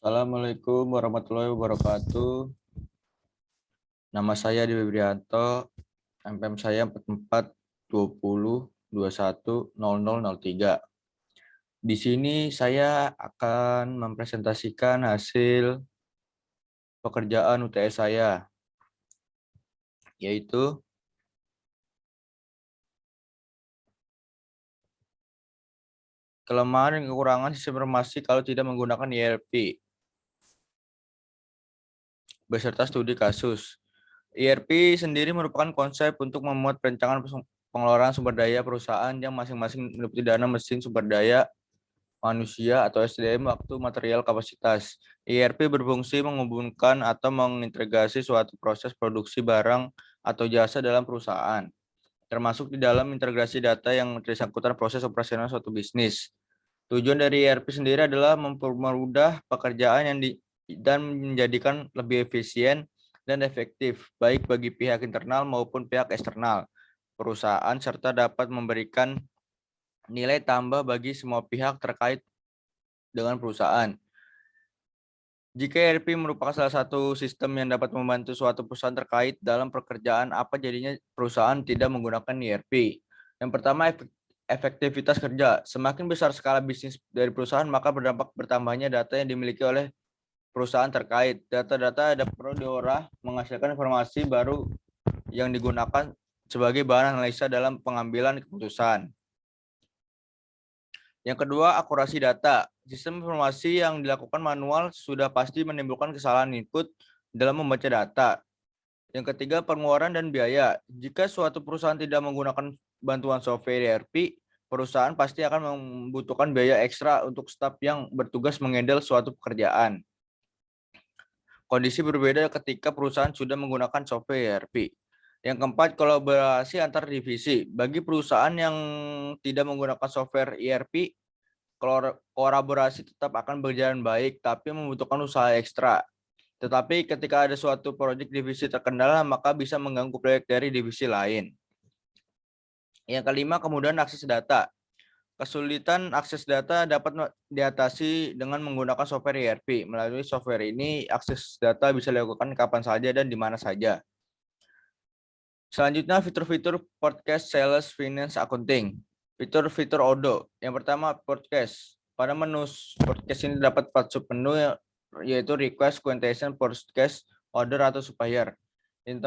Assalamualaikum warahmatullahi wabarakatuh. Nama saya Dewi Brianto, MPM saya 4420210003. Di sini saya akan mempresentasikan hasil pekerjaan UTS saya, yaitu kelemahan dan kekurangan sistem informasi kalau tidak menggunakan ERP, beserta studi kasus. ERP sendiri merupakan konsep untuk memuat perencanaan pengelolaan sumber daya perusahaan yang masing-masing meliputi dana, mesin, sumber daya, manusia atau SDM, waktu, material, kapasitas. ERP berfungsi menghubungkan atau mengintegrasi suatu proses produksi barang atau jasa dalam perusahaan, termasuk di dalam integrasi data yang bersangkutan proses operasional suatu bisnis. Tujuan dari ERP sendiri adalah mempermudah pekerjaan dan menjadikan lebih efisien dan efektif, baik bagi pihak internal maupun pihak eksternal perusahaan, serta dapat memberikan nilai tambah bagi semua pihak terkait dengan perusahaan. Jika ERP merupakan salah satu sistem yang dapat membantu suatu perusahaan terkait dalam pekerjaan, apa jadinya perusahaan tidak menggunakan ERP? Yang pertama, efektivitas kerja. Semakin besar skala bisnis dari perusahaan, maka berdampak bertambahnya data yang dimiliki oleh perusahaan terkait. Data-data dapat perlu diolah menghasilkan informasi baru yang digunakan sebagai bahan analisa dalam pengambilan keputusan. Yang kedua, akurasi data. Sistem informasi yang dilakukan manual sudah pasti menimbulkan kesalahan input dalam membaca data. Yang ketiga, pengeluaran dan biaya. Jika suatu perusahaan tidak menggunakan bantuan software ERP, perusahaan pasti akan membutuhkan biaya ekstra untuk staf yang bertugas menghandle suatu pekerjaan. Kondisi berbeda ketika perusahaan sudah menggunakan software ERP. Yang keempat, kolaborasi antar divisi. Bagi perusahaan yang tidak menggunakan software ERP, kolaborasi tetap akan berjalan baik, tapi membutuhkan usaha ekstra. Tetapi ketika ada suatu proyek divisi terkendala, maka bisa mengganggu proyek dari divisi lain. Yang kelima, kemudahan akses data. Kesulitan akses data dapat diatasi dengan menggunakan software ERP. Melalui software ini, akses data bisa dilakukan kapan saja dan di mana saja. Selanjutnya, fitur-fitur podcast, sales, finance, accounting. Fitur-fitur Odoo. Yang pertama, podcast. Pada menu podcast ini dapat 4 submenu, yaitu request, quotation, podcast, order, atau supplier. Yang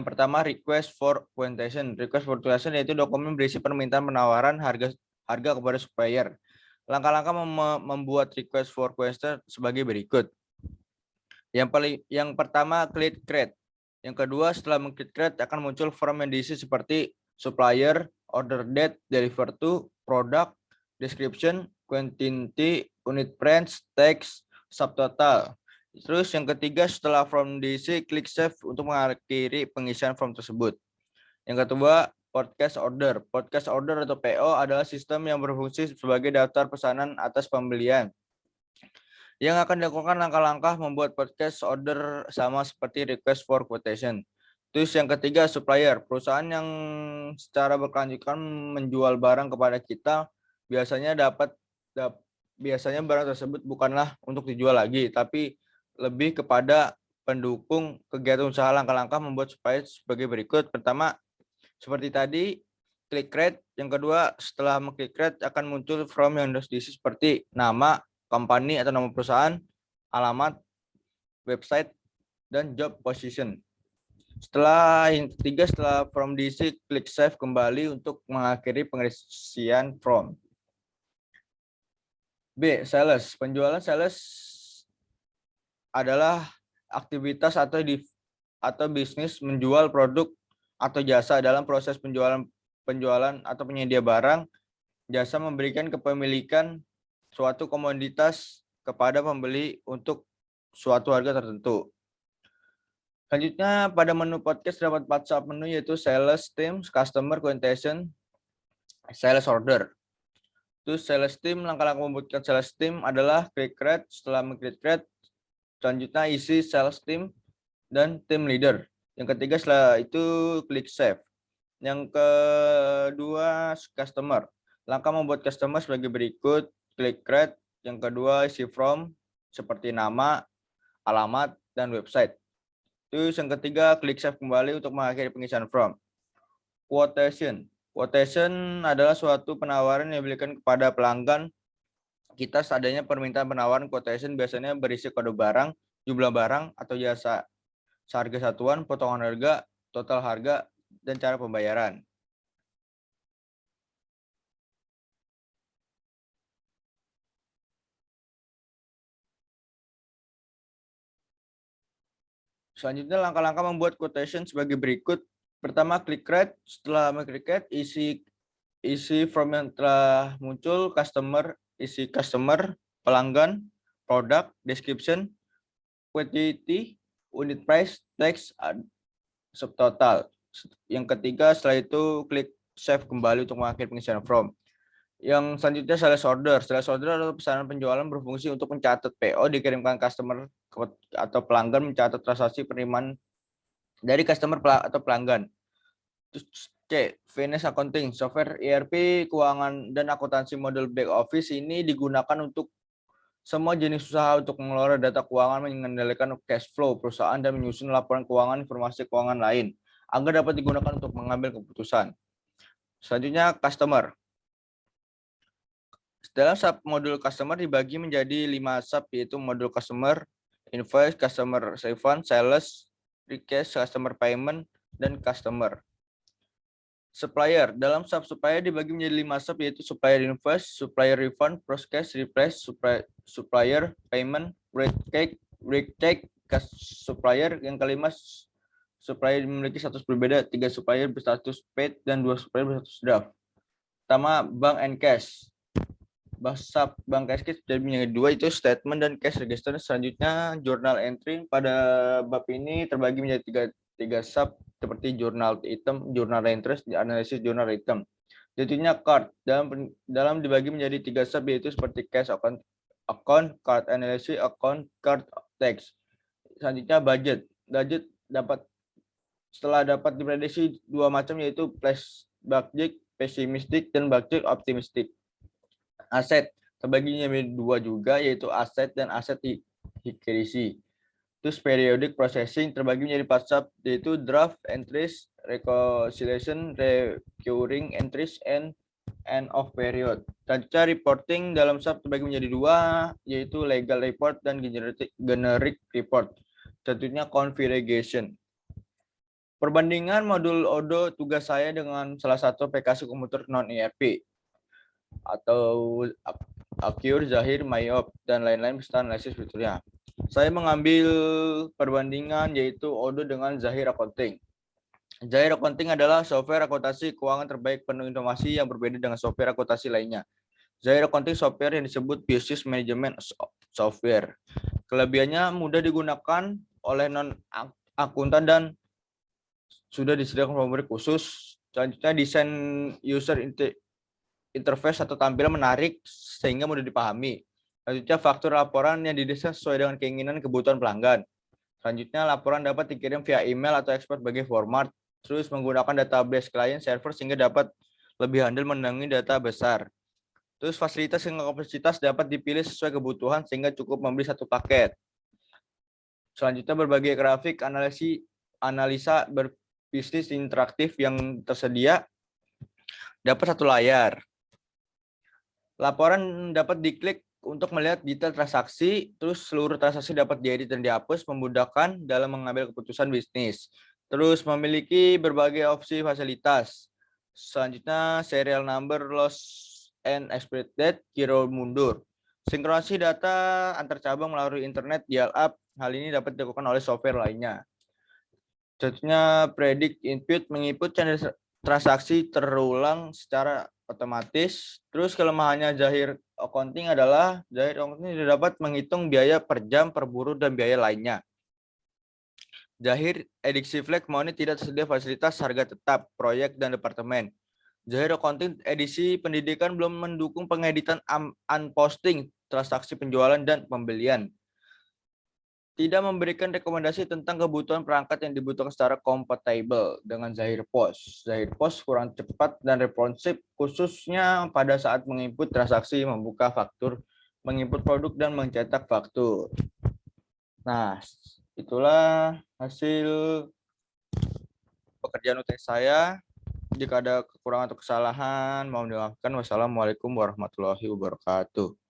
pertama, request for quotation. Request for quotation yaitu dokumen berisi permintaan penawaran harga kepada supplier. Langkah-langkah membuat request for quotation sebagai berikut. Yang pertama, klik create. Yang kedua, setelah mengklik create akan muncul form yang diisi seperti supplier, order date, deliver to, product, description, quantity, unit price, text, subtotal. Terus yang ketiga, setelah form diisi, klik save untuk mengakhiri pengisian form tersebut. Yang kedua, podcast order. Podcast order atau PO adalah sistem yang berfungsi sebagai daftar pesanan atas pembelian. Yang akan dilakukan langkah-langkah membuat podcast order sama seperti request for quotation. Terus yang ketiga, supplier. Perusahaan yang secara berkelanjutan menjual barang kepada kita biasanya biasanya barang tersebut bukanlah untuk dijual lagi, tapi lebih kepada pendukung kegiatan usaha. Langkah-langkah membuat supplier sebagai berikut. Pertama, seperti tadi, klik create. Yang kedua, setelah mengklik create akan muncul form yang harus diisi seperti nama, company atau nama perusahaan, alamat, website, dan job position. Setelah yang ketiga, setelah form diisi, klik save kembali untuk mengakhiri pengisian form. B. Sales. Penjualan sales adalah aktivitas atau bisnis menjual produk atau jasa. Dalam proses penjualan atau penyedia barang, jasa memberikan kepemilikan suatu komoditas kepada pembeli untuk suatu harga tertentu. Selanjutnya, pada menu podcast terdapat 4 submenu, yaitu sales team, customer quotation, sales order. Terus sales team, langkah-langkah membuatkan sales team adalah klik create. Setelah mengklik create, selanjutnya isi sales team dan team leader. Yang ketiga, setelah itu klik save. Yang kedua, customer. Langkah membuat customer sebagai berikut. Klik create. Yang kedua, isi form. seperti nama, alamat, dan website. Terus yang ketiga, klik save kembali untuk mengakhiri pengisian form. Quotation. Quotation adalah suatu penawaran yang diberikan kepada pelanggan kita seadanya permintaan penawaran. Quotation biasanya berisi kode barang, jumlah barang atau jasa, seharga satuan, potongan harga, total harga, dan cara pembayaran. Selanjutnya langkah-langkah membuat quotation sebagai berikut. Pertama, klik create. Setelah mengklik create, isi form yang telah muncul, isi customer, pelanggan, product, description, quantity, unit price, text, subtotal. Yang ketiga, setelah itu klik save kembali untuk mengakhiri pengisian form. Yang selanjutnya sales order. Sales order adalah pesanan penjualan berfungsi untuk mencatat PO dikirimkan customer atau pelanggan, mencatat transaksi penerimaan dari customer atau pelanggan. Terus C, finance accounting, software ERP, keuangan dan akuntansi model back office ini digunakan untuk semua jenis usaha untuk mengelola data keuangan, mengendalikan cash flow perusahaan, dan menyusun laporan keuangan, informasi keuangan lain agar dapat digunakan untuk mengambil keputusan. Selanjutnya, customer. Dalam sub modul customer dibagi menjadi 5 sub, yaitu modul customer, invoice, customer refund, sales, request, customer payment, dan customer. Supplier. Dalam sub supplier dibagi menjadi 5 sub, yaitu supplier invoice, supplier refund, process, replace, supplier payment, rate check, supplier. Yang kelima, supplier memiliki status berbeda, 3 supplier berstatus paid dan 2 supplier berstatus draft. Pertama, bank and cash. Sub bank cash jadi menjadi 2, itu statement dan cash register. Selanjutnya journal entry. Pada bab ini terbagi menjadi tiga sub seperti journal item, journal entries, analisis journal item. Selanjutnya card. Dalam dibagi menjadi 3 sub, yaitu seperti cash account, card analysis, account, card text. Selanjutnya budget. Budget setelah dapat diprediksi 2 macam, yaitu flash budget pesimistik dan budget optimistik. Aset terbaginya menjadi 2 juga, yaitu aset dan aset hikirisi. Terus periodic processing terbagi menjadi 4 sub, yaitu draft entries, reconciliation, recurring entries, and end of period. Selanjutnya reporting dalam sub terbagi menjadi 2, yaitu legal report dan generic report. Selanjutnya configuration. Perbandingan modul Odoo tugas saya dengan salah satu aplikasi komputer non-ERP atau Accure, Zahir, Myop, dan lain-lain beserta analisis fiturnya. Saya mengambil perbandingan yaitu Odoo dengan Zahir Accounting. Zahir Accounting adalah software akuntansi keuangan terbaik penuh inovasi yang berbeda dengan software akuntansi lainnya. Zahir Accounting software yang disebut business management software. Kelebihannya mudah digunakan oleh non-akuntan dan sudah disediakan pemberi khusus. Selanjutnya desain user interface atau tampilan menarik sehingga mudah dipahami. Selanjutnya faktur laporan yang didesain sesuai dengan keinginan kebutuhan pelanggan. Selanjutnya laporan dapat dikirim via email atau export sebagai format. Terus menggunakan database client server sehingga dapat lebih handal menangani data besar. Terus fasilitas hingga kapasitas dapat dipilih sesuai kebutuhan sehingga cukup membeli 1 paket. Selanjutnya berbagai grafik analisa berbisnis interaktif yang tersedia dapat 1 layar. Laporan dapat diklik untuk melihat detail transaksi, terus seluruh transaksi dapat diedit dan dihapus, memudahkan dalam mengambil keputusan bisnis. Terus memiliki berbagai opsi fasilitas. Selanjutnya serial number, loss and expected date, giro mundur. Sinkronisasi data antar cabang melalui internet, dial-up. Hal ini dapat dilakukan oleh software lainnya. Selanjutnya predict input, menginput transaksi terulang secara otomatis. Terus kelemahannya Zahir Accounting adalah Zahir Accounting tidak dapat menghitung biaya per jam, per buruh, dan biaya lainnya. Zahir edisi Flag Money tidak tersedia fasilitas harga tetap, proyek, dan departemen. Zahir Accounting edisi pendidikan belum mendukung pengeditan unposting, transaksi penjualan, dan pembelian. Tidak memberikan rekomendasi tentang kebutuhan perangkat yang dibutuhkan secara kompatibel dengan Zahir POS. Zahir POS kurang cepat dan responsif, khususnya pada saat menginput transaksi, membuka faktur, menginput produk dan mencetak faktur. Nah, itulah hasil pekerjaan UTS saya. Jika ada kekurangan atau kesalahan, mohon dimaafkan. Wassalamualaikum warahmatullahi wabarakatuh.